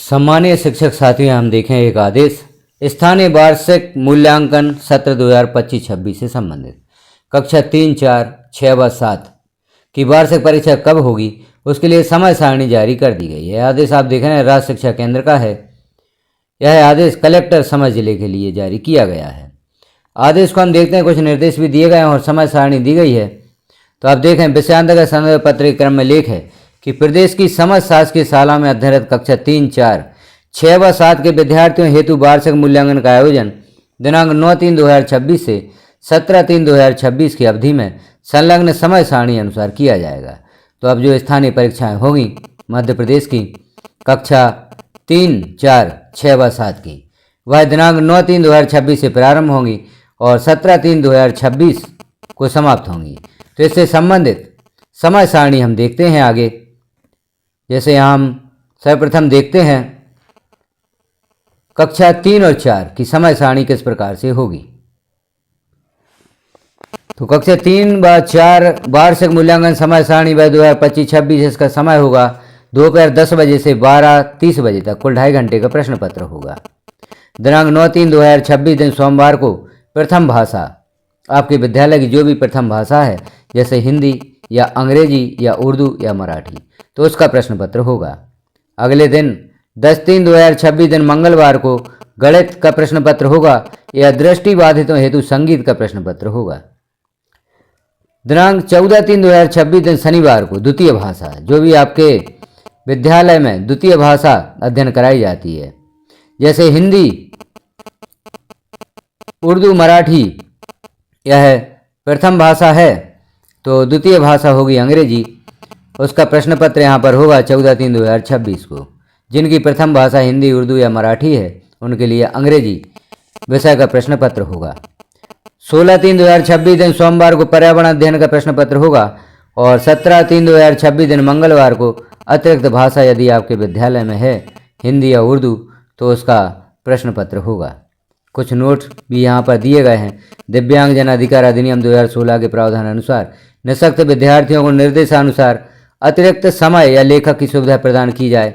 सम्मानीय शिक्षक साथियों, हम देखें एक आदेश स्थानीय वार्षिक मूल्यांकन सत्र 2025-26 से संबंधित कक्षा 3, 4, 6 व 7 की वार्षिक परीक्षा कब होगी उसके लिए समय सारणी जारी कर दी गई है। यह आदेश आप देख रहे हैं राज्य शिक्षा केंद्र का है। यह आदेश कलेक्टर समय जिले के लिए जारी किया गया है। आदेश को हम देखते हैं, कुछ निर्देश भी दिए गए हैं और समय सारणी दी गई है। तो आप देखें विषयांतर्गत संदर्भ पत्र क्रम में लेख है कि प्रदेश की समस्त शासकीय शाला में अध्ययनरत कक्षा 3, 4, 6 व 7 के विद्यार्थियों हेतु वार्षिक मूल्यांकन का आयोजन दिनांक 9/3/2026 से 17/3/2026 की अवधि में संलग्न समय सारणी अनुसार किया जाएगा। तो अब जो स्थानीय परीक्षाएं होंगी मध्य प्रदेश की कक्षा 3, 4, 6 व 7 की, वह दिनांक 9/3/2026 से प्रारंभ होंगी और 17/3/2026 को समाप्त होंगी। तो इससे संबंधित समय सारणी हम देखते हैं आगे। जैसे यहाँ हम सर्वप्रथम देखते हैं कक्षा 3 और 4 की समय सारणी किस प्रकार से होगी। तो कक्षा 3 व 4 वार्षिक मूल्यांकन समय सारणी वह 2025-26 इसका समय होगा दोपहर 10 बजे से 12:30 बजे तक, कुल 2.5 घंटे का प्रश्न पत्र होगा। दिनांक 9/3/2026 दिन सोमवार को प्रथम भाषा, आपके विद्यालय की जो भी प्रथम भाषा है जैसे हिंदी या अंग्रेजी या उर्दू या मराठी, तो उसका प्रश्न पत्र होगा। अगले दिन 10/3/2026 दिन मंगलवार को गणित का प्रश्न पत्र होगा या दृष्टिबाधितों हेतु संगीत का प्रश्न पत्र होगा। दिनांक 14/3/2026 दिन शनिवार को द्वितीय भाषा, जो भी आपके विद्यालय में द्वितीय भाषा अध्ययन कराई जाती है जैसे हिंदी, उर्दू, मराठी, यह प्रथम भाषा है तो द्वितीय भाषा होगी अंग्रेजी। उसका प्रश्न पत्र यहाँ पर होगा 14/3/2026 को। जिनकी प्रथम भाषा हिंदी, उर्दू या मराठी है उनके लिए अंग्रेजी विषय का प्रश्न पत्र होगा। 16/3/2026 दिन सोमवार को पर्यावरण अध्ययन का प्रश्न पत्र होगा और 17/3/2026 दिन मंगलवार को अतिरिक्त भाषा यदि आपके विद्यालय में है हिंदी या उर्दू तो उसका प्रश्न पत्र होगा। कुछ नोट भी यहाँ पर दिए गए हैं। दिव्यांगजन अधिकार अधिनियम 2016 के प्रावधान अनुसार निःशक्त विद्यार्थियों को निर्देशानुसार अतिरिक्त समय या लेखक की सुविधा प्रदान की जाए।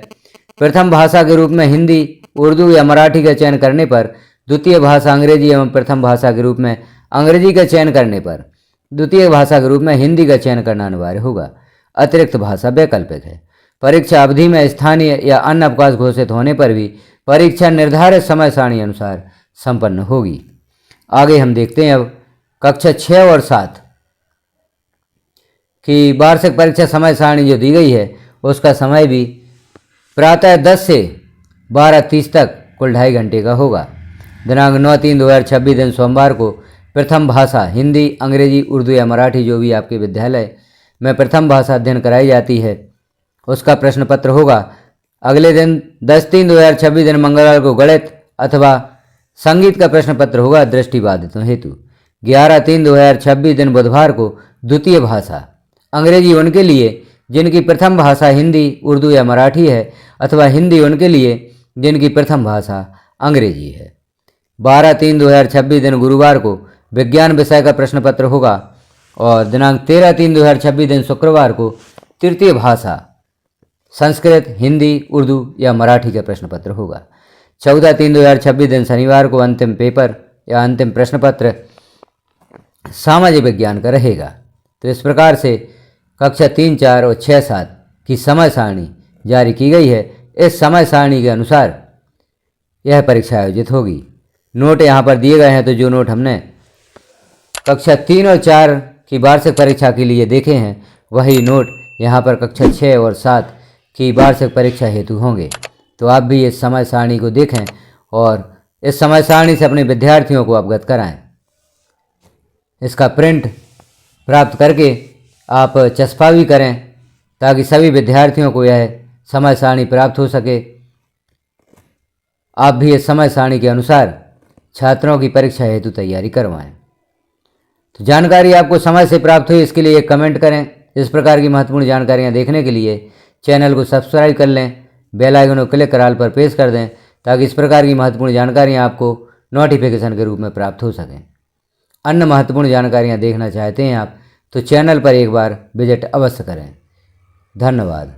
प्रथम भाषा के रूप में हिंदी, उर्दू या मराठी का चयन करने पर, द्वितीय भाषा अंग्रेजी एवं प्रथम भाषा के रूप में अंग्रेजी का चयन करने पर द्वितीय भाषा के रूप में हिंदी का चयन करना अनिवार्य होगा। अतिरिक्त भाषा वैकल्पिक है। परीक्षा अवधि में स्थानीय या अन्य अवकाश घोषित होने पर भी परीक्षा निर्धारित समय सारणी अनुसार संपन्न होगी। आगे हम देखते हैं अब कक्षा 6 और 7 की वार्षिक परीक्षा समय सारणी जो दी गई है उसका समय भी प्रातः 10 से 12:30 तक कुल 2.5 घंटे का होगा। दिनांक 9/3/2026 दिन सोमवार को प्रथम भाषा हिंदी, अंग्रेजी, उर्दू या मराठी जो भी आपके विद्यालय में प्रथम भाषा अध्ययन कराई जाती है उसका प्रश्न पत्र होगा। अगले दिन 10/3/2026 दिन मंगलवार को गणित अथवा संगीत का प्रश्न पत्र होगा दृष्टिबाधितों हेतु। 11/3/2026 दिन बुधवार को द्वितीय भाषा अंग्रेजी उनके लिए जिनकी प्रथम भाषा हिंदी, उर्दू या मराठी है अथवा हिंदी उनके लिए जिनकी प्रथम भाषा अंग्रेजी है। 12/3/2026 दिन गुरुवार को विज्ञान विषय का प्रश्न पत्र होगा और दिनांक 13/3/2026 दिन शुक्रवार को तृतीय भाषा संस्कृत, हिंदी, उर्दू या मराठी का प्रश्न पत्र होगा। 14/3/2026 दिन शनिवार को अंतिम पेपर या अंतिम प्रश्न पत्र सामाजिक विज्ञान का रहेगा। तो इस प्रकार से कक्षा 3, 4 और 6, 7 की समय सारणी जारी की गई है। इस समय सारणी के अनुसार यह परीक्षा आयोजित होगी। नोट यहाँ पर दिए गए हैं, तो जो नोट हमने कक्षा 3 और 4 की वार्षिक परीक्षा के लिए देखे हैं वही नोट यहाँ पर कक्षा 6 और 7 की वार्षिक परीक्षा हेतु होंगे। तो आप भी इस समय सारणी को देखें और इस समय सारणी से अपने विद्यार्थियों को अवगत कराएं। इसका प्रिंट प्राप्त करके आप चस्पा भी करें ताकि सभी विद्यार्थियों को यह समय सारणी प्राप्त हो सके। आप भी इस समय सारणी के अनुसार छात्रों की परीक्षा हेतु तैयारी करवाएं। तो जानकारी आपको समय से प्राप्त हुई इसके लिए एक कमेंट करें। इस प्रकार की महत्वपूर्ण जानकारियां देखने के लिए चैनल को सब्सक्राइब कर लें, बेल आइकन को क्लिक कर ऑल पर प्रेस कर दें ताकि इस प्रकार की महत्वपूर्ण जानकारियां आपको नोटिफिकेशन के रूप में प्राप्त हो सकें। अन्य महत्वपूर्ण जानकारियां देखना चाहते हैं आप तो चैनल पर एक बार विजिट अवश्य करें। धन्यवाद।